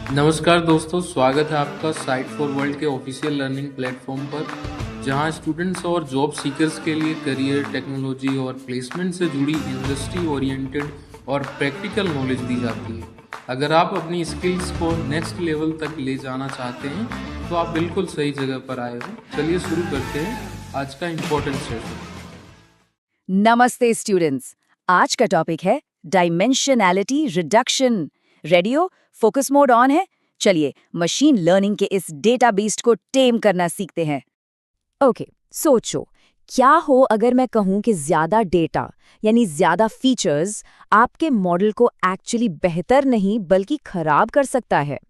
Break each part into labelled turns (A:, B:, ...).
A: नमस्कार दोस्तों, स्वागत है आपका साइट फॉर वर्ल्ड के ऑफिशियल लर्निंग प्लेटफॉर्म पर, जहां स्टूडेंट्स और जॉब सीकर्स के लिए करियर, टेक्नोलॉजी और प्लेसमेंट से जुड़ी इंडस्ट्री ओरिएंटेड और प्रैक्टिकल नॉलेज दी जाती है। अगर आप अपनी स्किल्स को नेक्स्ट लेवल तक ले जाना चाहते हैं तो आप बिल्कुल सही जगह पर आए हो। चलिए शुरू करते हैं आज का इम्पोर्टेंट सेशन।
B: नमस्ते स्टूडेंट्स, आज का टॉपिक है डायमेंशनैलिटी रिडक्शन। रेडी हो? फोकस मोड ऑन है। चलिए मशीन लर्निंग के इस डेटा बीस्ट को टेम करना सीखते हैं। ओके, सोचो क्या हो अगर मैं कहूं कि ज्यादा डेटा यानी ज्यादा फीचर्स आपके मॉडल को एक्चुअली बेहतर नहीं बल्कि खराब कर सकता है।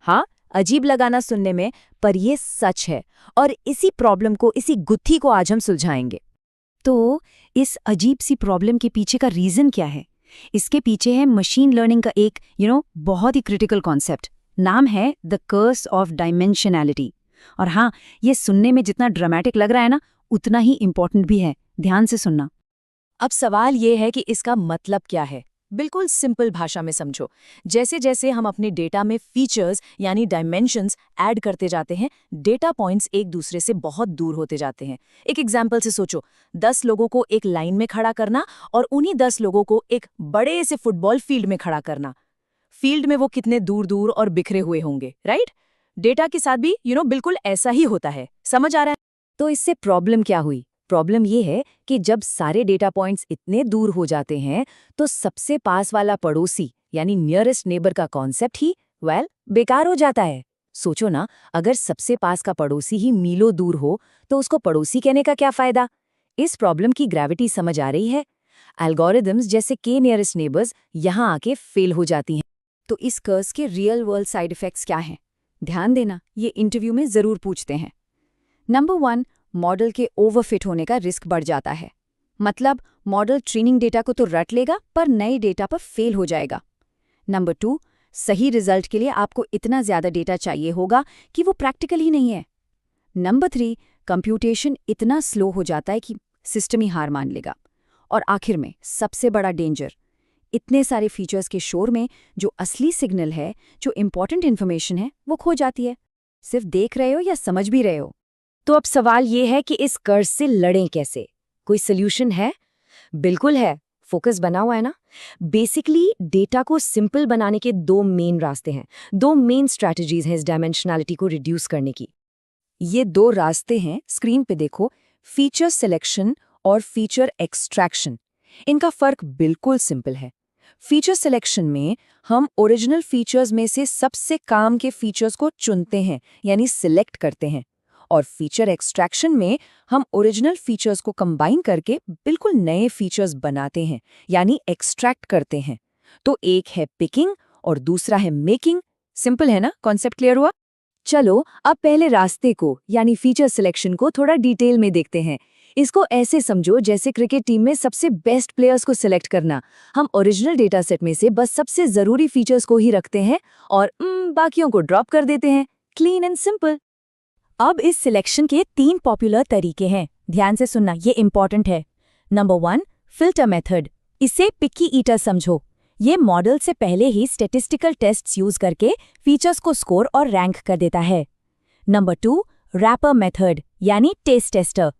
B: हाँ, अजीब लगाना सुनने में, पर ये सच है और इसी प्रॉब्लम को, इसी गुत्थी को आज हम सुलझाएंगे। तो इस अजीब सी प्रॉब्लम के पीछे का रीजन क्या है? इसके पीछे है मशीन लर्निंग का एक बहुत ही क्रिटिकल कॉन्सेप्ट। नाम है द कर्स ऑफ डायमेंशनैलिटी। और हाँ, ये सुनने में जितना ड्रामेटिक लग रहा है ना, उतना ही इंपॉर्टेंट भी है। ध्यान से सुनना। अब सवाल ये है कि इसका मतलब क्या है। बिल्कुल सिंपल भाषा में समझो। जैसे जैसे हम अपने डेटा में फीचर्स यानी डायमेंशंस ऐड करते जाते हैं, डेटा पॉइंट्स एक दूसरे से बहुत दूर होते जाते हैं। एक एग्जाम्पल से सोचो, 10 लोगों को एक लाइन में खड़ा करना और उन्हीं 10 लोगों को एक बड़े से फुटबॉल फील्ड में खड़ा करना। फील्ड में वो कितने दूर दूर और बिखरे हुए होंगे, राइट? डेटा के साथ भी बिल्कुल ऐसा ही होता है। समझ आ रहा है? तो इससे प्रॉब्लम क्या हुई? प्रॉब्लम ये है कि जब सारे डेटा पॉइंट्स इतने दूर हो जाते हैं तो सबसे पास वाला पड़ोसी यानी नियरेस्ट नेबर का कॉन्सेप्ट ही बेकार हो जाता है। सोचो ना, अगर सबसे पास का पड़ोसी ही मीलों दूर हो तो उसको पड़ोसी कहने का क्या फायदा? इस प्रॉब्लम की ग्रेविटी समझ आ रही है? एल्गोरिदम्स जैसे के नियरेस्ट नेबर्स यहाँ आके फेल हो जाती हैं। तो इस कर्स के रियल वर्ल्ड साइड इफेक्ट्स क्या हैं? ध्यान देना, ये इंटरव्यू में जरूर पूछते हैं। नंबर 1, मॉडल के ओवरफिट होने का रिस्क बढ़ जाता है। मतलब मॉडल ट्रेनिंग डेटा को तो रट लेगा पर नए डेटा पर फेल हो जाएगा। नंबर 2, सही रिजल्ट के लिए आपको इतना ज्यादा डेटा चाहिए होगा कि वो प्रैक्टिकल ही नहीं है। नंबर 3, कंप्यूटेशन इतना स्लो हो जाता है कि सिस्टम ही हार मान लेगा। और आखिर में सबसे बड़ा डेंजर, इतने सारे फीचर्स के शोर में जो असली सिग्नल है, जो इंपॉर्टेंट इन्फॉर्मेशन है, वो खो जाती है। सिर्फ देख रहे हो या समझ भी रहे हो? तो अब सवाल ये है कि इस कर्ज से लड़ें कैसे? कोई सोल्यूशन है? बिल्कुल है। फोकस बना हुआ है ना? बेसिकली डेटा को सिंपल बनाने के 2 मेन रास्ते हैं, 2 मेन स्ट्रैटेजीज हैं इस डायमेंशनैलिटी को रिड्यूस करने की। ये 2 रास्ते हैं, स्क्रीन पे देखो, फीचर सिलेक्शन और फीचर एक्सट्रैक्शन। इनका फर्क बिल्कुल सिंपल है। फीचर सिलेक्शन में हम ओरिजिनल फीचर्स में से सबसे काम के फीचर्स को चुनते हैं यानी सिलेक्ट करते हैं। और फीचर एक्सट्रैक्शन में हम ओरिजिनल फीचर्स को कंबाइन करके बिल्कुल नए फीचर्स बनाते हैं यानी एक्सट्रैक्ट करते हैं। तो एक है पिकिंग और दूसरा है मेकिंग। सिंपल है ना? कॉन्सेप्ट क्लियर हुआ? चलो अब पहले रास्ते को यानी फीचर सिलेक्शन को थोड़ा डिटेल में देखते हैं। इसको ऐसे समझो जैसे क्रिकेट टीम में सबसे बेस्ट प्लेयर्स को सिलेक्ट करना। हम ओरिजिनल डेटा सेट में से बस सबसे जरूरी फीचर्स को ही रखते हैं और बाकियों को ड्रॉप कर देते हैं। Clean and simple. अब इस सिलेक्शन के 3 पॉपुलर तरीके हैं। ध्यान से सुनना, ये इंपॉर्टेंट है। Number 1, filter method. इसे पिकी ईटर समझो। ये मॉडल से पहले ही स्टैटिस्टिकल टेस्ट्स यूज करके फीचर्स को स्कोर और रैंक कर देता है। नंबर 2, रैपर मेथड यानी टेस्ट टेस्टर।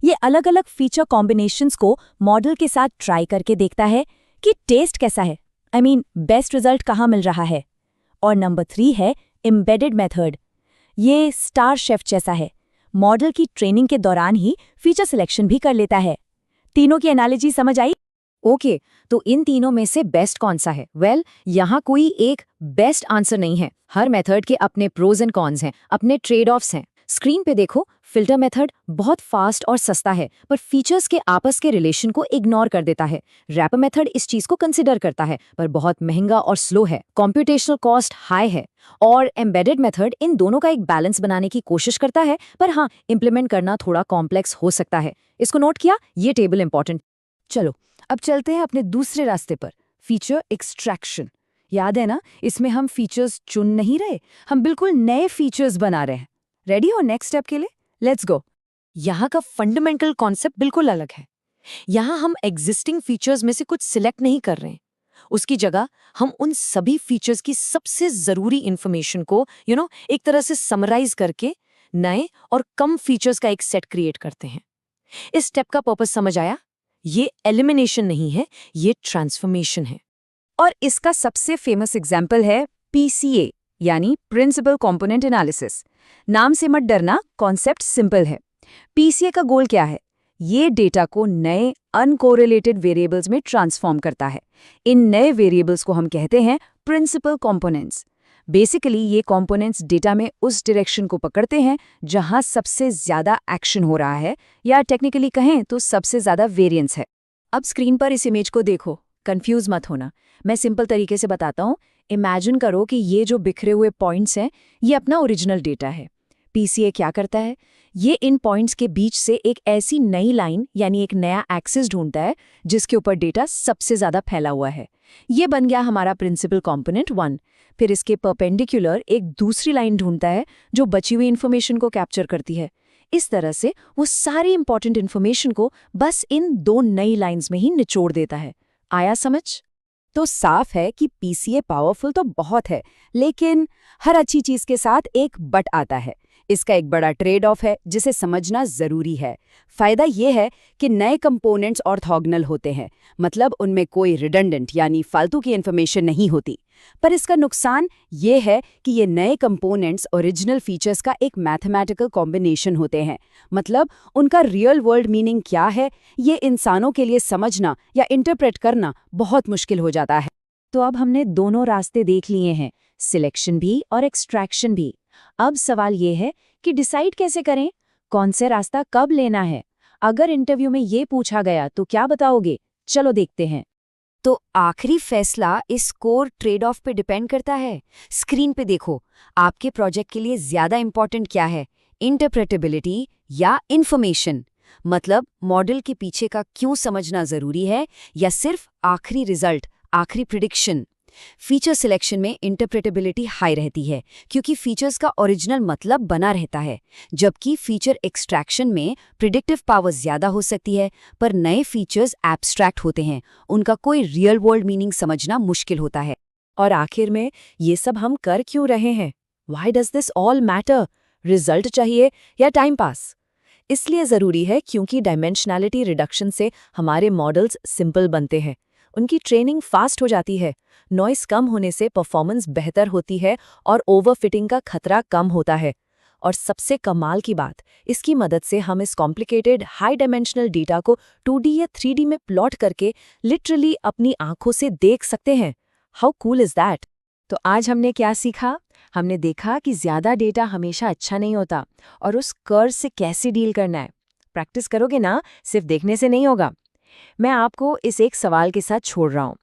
B: ये अलग अलग फीचर कॉम्बिनेशंस को मॉडल के साथ ट्राई करके देखता है कि टेस्ट कैसा है, बेस्ट रिजल्ट कहाँ मिल रहा है। और नंबर 3 है एम्बेडेड मेथड। ये स्टार शेफ जैसा है, मॉडल की ट्रेनिंग के दौरान ही फीचर सिलेक्शन भी कर लेता है। तीनों की एनालॉजी समझ आई? ओके, तो इन तीनों में से बेस्ट कौन सा है? यहाँ कोई एक बेस्ट आंसर नहीं है। हर मेथड के अपने प्रोज एंड कॉन्स हैं, अपने ट्रेड ऑफ्स हैं। स्क्रीन पे देखो, फिल्टर मेथड बहुत फास्ट और सस्ता है पर फीचर्स के आपस के रिलेशन को इग्नोर कर देता है। रैपर मेथड इस चीज को कंसिडर करता है पर बहुत महंगा और स्लो है, कॉम्प्यूटेशनल कॉस्ट हाई है। और एम्बेडेड मेथड इन दोनों का एक बैलेंस बनाने की कोशिश करता है पर हाँ, इम्प्लीमेंट करना थोड़ा कॉम्प्लेक्स हो सकता है। इसको नोट किया? ये टेबल इंपॉर्टेंट। चलो अब चलते हैं अपने दूसरे रास्ते पर, फीचर एक्सट्रैक्शन। याद है ना, इसमें हम फीचर्स चुन नहीं रहे, हम बिल्कुल नए फीचर्स बना रहे हैं। रेडी हो नेक्स्ट स्टेप के लिए? Let's go. यहाँ का फंडामेंटल कॉन्सेप्ट बिल्कुल अलग है। यहाँ हम एग्जिस्टिंग फीचर्स में से कुछ सिलेक्ट नहीं कर रहे हैं,
C: उसकी जगह हम उन सभी फीचर्स की सबसे ज़रूरी इंफॉर्मेशन को एक तरह से समराइज करके नए और कम फीचर्स का एक सेट क्रिएट करते हैं। इस स्टेप का पर्पस समझ आया? ये एलिमिनेशन नहीं है, ये ट्रांसफॉर्मेशन है।
B: और इसका सबसे फेमस एग्जाम्पल है PCA यानी प्रिंसिपल कंपोनेंट एनालिसिस। नाम से मत डरना, कॉन्सेप्ट सिंपल है। PCA का गोल क्या है? ये डेटा को नए अनकोरिलेटेड वेरिएबल्स में ट्रांसफॉर्म करता है। इन नए वेरिएबल्स को हम कहते हैं प्रिंसिपल कंपोनेंट्स। बेसिकली ये कंपोनेंट्स डेटा में उस डायरेक्शन को पकड़ते हैं जहां सबसे ज्यादा एक्शन हो रहा है, या टेक्निकली कहें तो सबसे ज्यादा वेरिएंस है। अब स्क्रीन पर इस इमेज को देखो, कंफ्यूज मत होना। मैं सिंपल तरीके से बताता हूँ। इमेजिन करो कि ये जो बिखरे हुए पॉइंट्स हैं, ये अपना ओरिजिनल डेटा है। PCA क्या करता है? ये इन पॉइंट्स के बीच से एक ऐसी नई लाइन यानी एक नया एक्सिस ढूंढता है जिसके ऊपर डेटा सबसे ज्यादा फैला हुआ है। ये बन गया हमारा प्रिंसिपल कंपोनेंट 1। फिर इसके परपेंडिकुलर एक दूसरी लाइन ढूंढता है जो बची हुई इन्फॉर्मेशन को कैप्चर करती है। इस तरह से वो सारी इंपॉर्टेंट इन्फॉर्मेशन को बस इन 2 नई लाइंस में ही निचोड़ देता है। आया समझ? तो साफ है कि PCA पावरफुल तो बहुत है, लेकिन हर अच्छी चीज के साथ एक बट आता है। इसका एक बड़ा ट्रेड ऑफ है जिसे समझना जरूरी है। फायदा ये है कि नए कंपोनेंट्स ऑर्थोगोनल होते हैं, मतलब उनमें कोई रिडंडेंट यानी फालतू की इन्फॉर्मेशन नहीं होती। पर इसका नुकसान ये है कि ये नए कंपोनेंट्स ओरिजिनल फीचर्स का एक मैथमेटिकल कॉम्बिनेशन होते हैं। मतलब उनका रियल वर्ल्ड मीनिंग क्या है, ये इंसानों के लिए समझना या इंटरप्रेट करना बहुत मुश्किल हो जाता है। तो अब हमने दोनों रास्ते देख लिए हैं, सिलेक्शन भी और एक्सट्रैक्शन भी। अब सवाल ये है कि डिसाइड कैसे करें, कौन से रास्ता कब लेना है। अगर इंटरव्यू में ये पूछा गया तो क्या बताओगे? चलो देखते हैं। तो आखिरी फैसला इस कोर ट्रेड ऑफ पे डिपेंड करता है। स्क्रीन पे देखो, आपके प्रोजेक्ट के लिए ज्यादा इंपॉर्टेंट क्या है, इंटरप्रेटेबिलिटी या इंफॉर्मेशन? मतलब मॉडल के पीछे का क्यों समझना जरूरी है, या सिर्फ आखिरी रिजल्ट, आखिरी प्रिडिक्शन? फीचर सिलेक्शन में इंटरप्रेटेबिलिटी हाई रहती है क्योंकि फीचर्स का ओरिजिनल मतलब बना रहता है, जबकि फीचर एक्सट्रैक्शन में प्रिडिक्टिव पावर ज्यादा हो सकती है, पर नए फीचर्स एब्स्ट्रैक्ट होते हैं, उनका कोई रियल वर्ल्ड मीनिंग समझना मुश्किल होता है। और आखिर में ये सब हम कर क्यों रहे हैं? Why does this all matter? Result चाहिए या टाइम पास? इसलिए जरूरी है क्योंकि डायमेंशनैलिटी रिडक्शन से हमारे मॉडल्स सिंपल बनते हैं, उनकी ट्रेनिंग फास्ट हो जाती है, नॉइस कम होने से परफॉर्मेंस बेहतर होती है और ओवरफिटिंग का खतरा कम होता है। और सबसे कमाल की बात, इसकी मदद से हम इस कॉम्प्लिकेटेड हाई डायमेंशनल डेटा को 2D या 3D में प्लॉट करके लिटरली अपनी आंखों से देख सकते हैं। How cool is that? तो आज हमने क्या सीखा? हमने देखा कि ज्यादा डेटा हमेशा अच्छा नहीं होता और उस कर्व से कैसे डील करना है। प्रैक्टिस करोगे ना, सिर्फ देखने से नहीं होगा। मैं आपको इस एक सवाल के साथ छोड़ रहा हूं।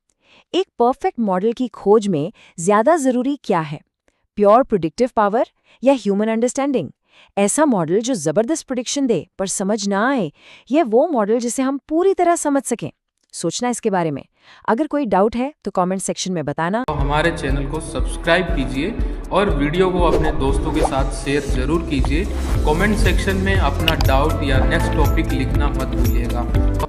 B: एक परफेक्ट मॉडल की खोज में ज्यादा जरूरी क्या है, प्योर प्रिडिक्टिव पावर या ह्यूमन अंडरस्टैंडिंग? ऐसा मॉडल जो जबरदस्त प्रिडिक्शन दे पर समझ ना आए, या वो मॉडल जिसे हम पूरी तरह समझ सकें? सोचना इसके बारे में। अगर कोई डाउट है तो कमेंट सेक्शन में बताना।
A: तो हमारे चैनल को सब्सक्राइब कीजिए और वीडियो को अपने दोस्तों के साथ शेयर जरूर कीजिए। कमेंट सेक्शन में अपना डाउट या नेक्स्ट टॉपिक लिखना मत भूलिएगा।